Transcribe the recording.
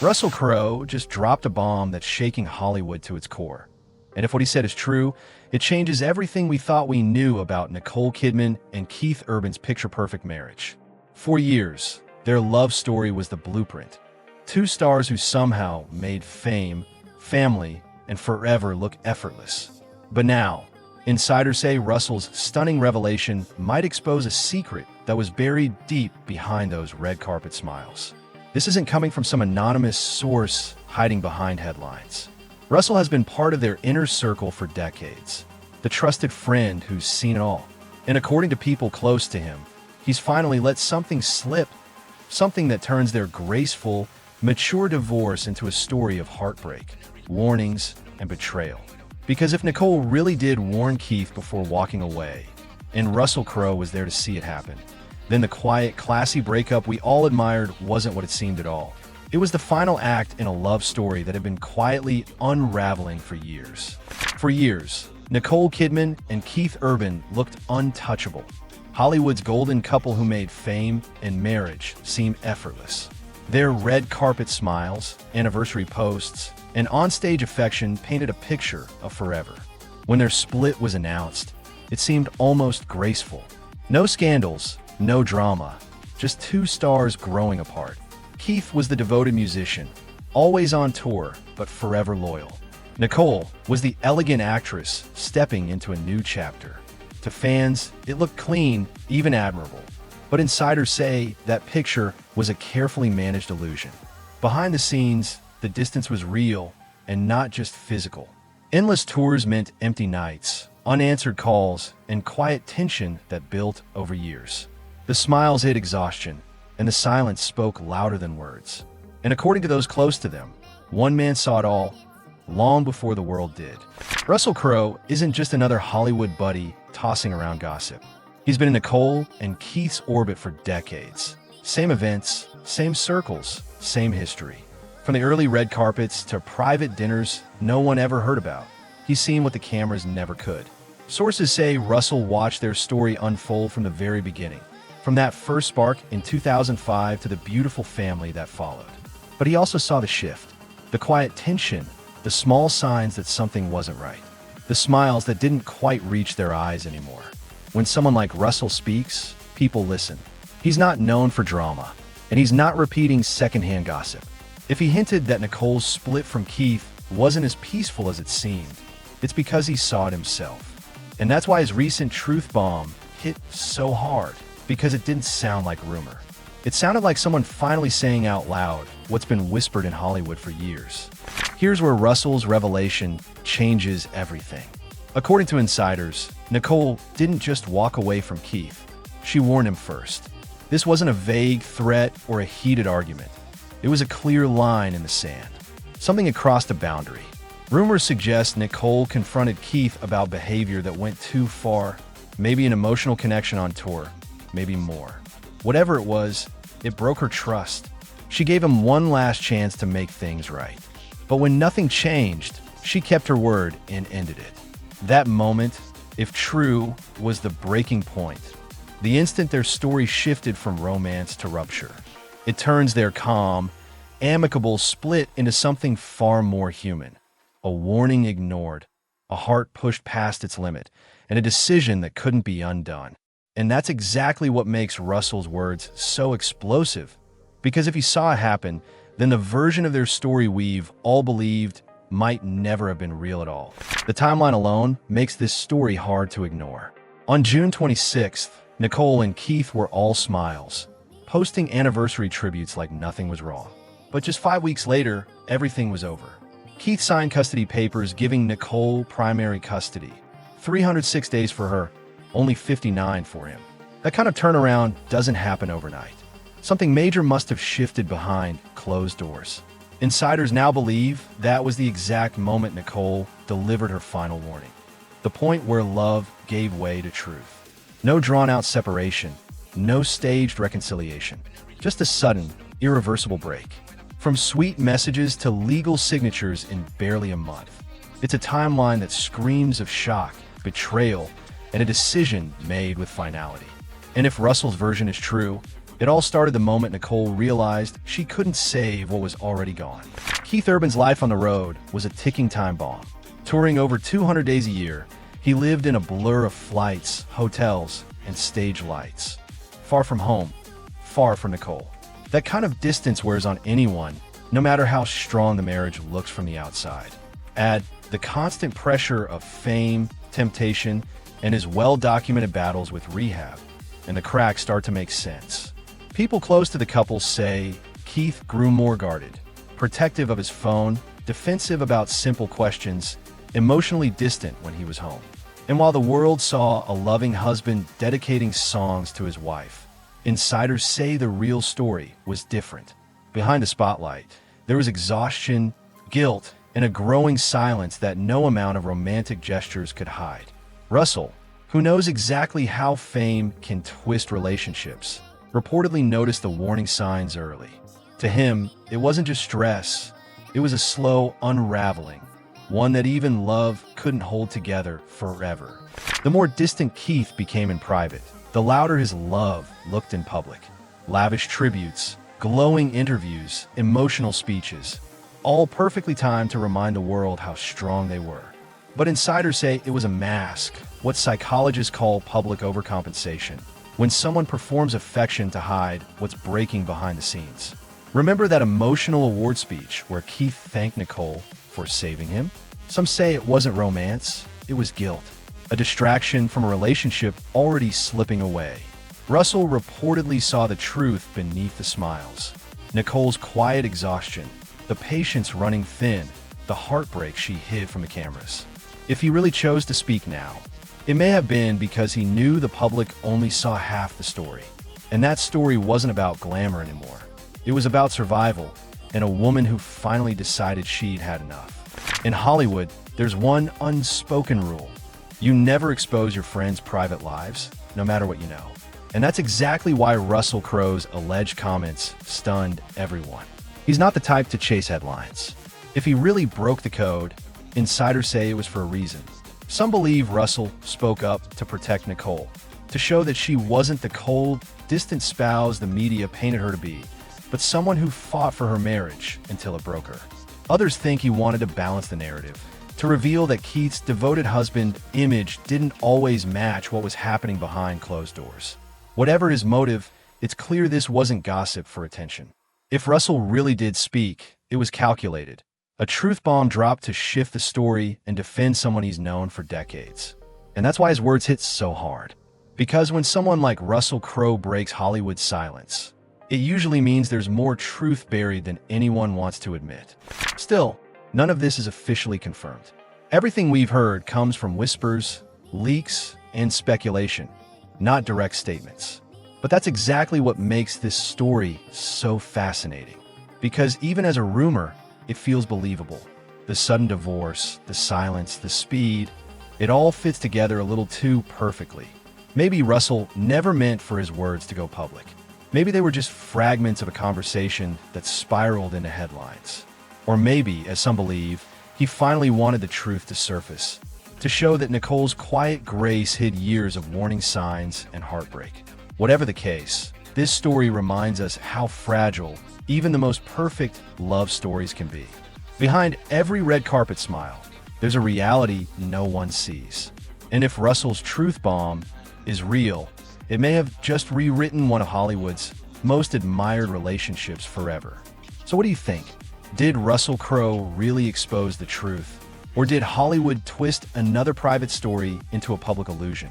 Russell Crowe just dropped a bomb that's shaking Hollywood to its core. And if what he said is true, it changes everything we thought we knew about Nicole Kidman and Keith Urban's picture-perfect marriage. For years, their love story was the blueprint. Two stars who somehow made fame, family, and forever look effortless. But now, insiders say Russell's stunning revelation might expose a secret that was buried deep behind those red carpet smiles. This isn't coming from some anonymous source hiding behind headlines. Russell has been part of their inner circle for decades, the trusted friend who's seen it all. And according to people close to him, he's finally let something slip, something that turns their graceful, mature divorce into a story of heartbreak, warnings, and betrayal. Because if Nicole really did warn Keith before walking away, and Russell Crowe was there to see it happen, then the quiet, classy breakup we all admired wasn't what it seemed at all. It was the final act in a love story that had been quietly unraveling for years. For years, Nicole Kidman and Keith Urban looked untouchable. Hollywood's golden couple who made fame and marriage seem effortless. Their red carpet smiles, anniversary posts, and onstage affection painted a picture of forever. When their split was announced, it seemed almost graceful. No scandals, no drama, just two stars growing apart. Keith was the devoted musician, always on tour, but forever loyal. Nicole was the elegant actress stepping into a new chapter. To fans, it looked clean, even admirable. But insiders say that picture was a carefully managed illusion. Behind the scenes, the distance was real and not just physical. Endless tours meant empty nights, unanswered calls, and quiet tension that built over years. The smiles hid exhaustion, and the silence spoke louder than words. And according to those close to them, one man saw it all, long before the world did. Russell Crowe isn't just another Hollywood buddy tossing around gossip. He's been in Nicole and Keith's orbit for decades. Same events, same circles, same history. From the early red carpets to private dinners no one ever heard about, he's seen what the cameras never could. Sources say Russell watched their story unfold from the very beginning, from that first spark in 2005 to the beautiful family that followed. But he also saw the shift, the quiet tension, the small signs that something wasn't right, the smiles that didn't quite reach their eyes anymore. When someone like Russell speaks, people listen. He's not known for drama, and he's not repeating secondhand gossip. If he hinted that Nicole's split from Keith wasn't as peaceful as it seemed, it's because he saw it himself. And that's why his recent truth bomb hit so hard, because it didn't sound like rumor. It sounded like someone finally saying out loud what's been whispered in Hollywood for years. Here's where Russell's revelation changes everything. According to insiders, Nicole didn't just walk away from Keith. She warned him first. This wasn't a vague threat or a heated argument. It was a clear line in the sand. Something had crossed a boundary. Rumors suggest Nicole confronted Keith about behavior that went too far, maybe an emotional connection on tour, maybe more. Whatever it was, it broke her trust. She gave him one last chance to make things right. But when nothing changed, she kept her word and ended it. That moment, if true, was the breaking point. The instant their story shifted from romance to rupture. It turns their calm, amicable split into something far more human. A warning ignored, a heart pushed past its limit, and a decision that couldn't be undone. And that's exactly what makes Russell's words so explosive. Because if he saw it happen, then the version of their story we've all believed might never have been real at all. The timeline alone makes this story hard to ignore. On June 26th, Nicole and Keith were all smiles, posting anniversary tributes like nothing was wrong. But just 5 weeks later, everything was over. Keith signed custody papers giving Nicole primary custody. 306 days for her, only 59 for him. That kind of turnaround doesn't happen overnight. Something major must have shifted behind closed doors. Insiders now believe that was the exact moment Nicole delivered her final warning. The point where love gave way to truth. No drawn-out separation, no staged reconciliation. Just a sudden, irreversible break. From sweet messages to legal signatures in barely a month. It's a timeline that screams of shock, betrayal, and a decision made with finality. And if Russell's version is true, It all started the moment Nicole realized she couldn't save what was already gone. Keith Urban's life on the road was a ticking time bomb. Touring over 200 days a year, he lived in a blur of flights, hotels, and stage lights. Far from home, far from Nicole. That kind of distance wears on anyone, no matter how strong the marriage looks from the outside. Add the constant pressure of fame, temptation, and his well-documented battles with rehab, and the cracks start to make sense. People close to the couple say Keith grew more guarded, protective of his phone, defensive about simple questions, emotionally distant when he was home. And while the world saw a loving husband dedicating songs to his wife, insiders say the real story was different. Behind the spotlight, there was exhaustion, guilt, and a growing silence that no amount of romantic gestures could hide. Russell, who knows exactly how fame can twist relationships, reportedly noticed the warning signs early. To him, it wasn't just stress, it was a slow unraveling, one that even love couldn't hold together forever. The more distant Keith became in private, the louder his love looked in public. Lavish tributes, glowing interviews, emotional speeches, all perfectly timed to remind the world how strong they were. But insiders say it was a mask, what psychologists call public overcompensation, when someone performs affection to hide what's breaking behind the scenes. Remember that emotional award speech where Keith thanked Nicole for saving him? Some say it wasn't romance, it was guilt, a distraction from a relationship already slipping away. Russell reportedly saw the truth beneath the smiles. Nicole's quiet exhaustion, the patience running thin, the heartbreak she hid from the cameras. If he really chose to speak now, it may have been because he knew the public only saw half the story. And that story wasn't about glamour anymore. It was about survival and a woman who finally decided she'd had enough. In Hollywood, there's one unspoken rule. You never expose your friends' private lives, no matter what you know. And that's exactly why Russell Crowe's alleged comments stunned everyone. He's not the type to chase headlines. If he really broke the code, insiders say it was for a reason. Some believe Russell spoke up to protect Nicole, to show that she wasn't the cold, distant spouse the media painted her to be, but someone who fought for her marriage until it broke her. Others think he wanted to balance the narrative, to reveal that Keith's devoted husband image didn't always match what was happening behind closed doors. Whatever his motive, it's clear this wasn't gossip for attention. If Russell really did speak, it was calculated. A truth bomb dropped to shift the story and defend someone he's known for decades. And that's why his words hit so hard. Because when someone like Russell Crowe breaks Hollywood's silence, it usually means there's more truth buried than anyone wants to admit. Still, none of this is officially confirmed. Everything we've heard comes from whispers, leaks, and speculation, not direct statements. But that's exactly what makes this story so fascinating. Because even as a rumor, it feels believable. The sudden divorce, the silence, the speed, it all fits together a little too perfectly. Maybe Russell never meant for his words to go public. Maybe they were just fragments of a conversation that spiraled into headlines. Or maybe, as some believe, he finally wanted the truth to surface, to show that Nicole's quiet grace hid years of warning signs and heartbreak. Whatever the case, this story reminds us how fragile even the most perfect love stories can be. Behind every red carpet smile, there's a reality no one sees. And if Russell's truth bomb is real, it may have just rewritten one of Hollywood's most admired relationships forever. So what do you think? Did Russell Crowe really expose the truth? Or did Hollywood twist another private story into a public illusion?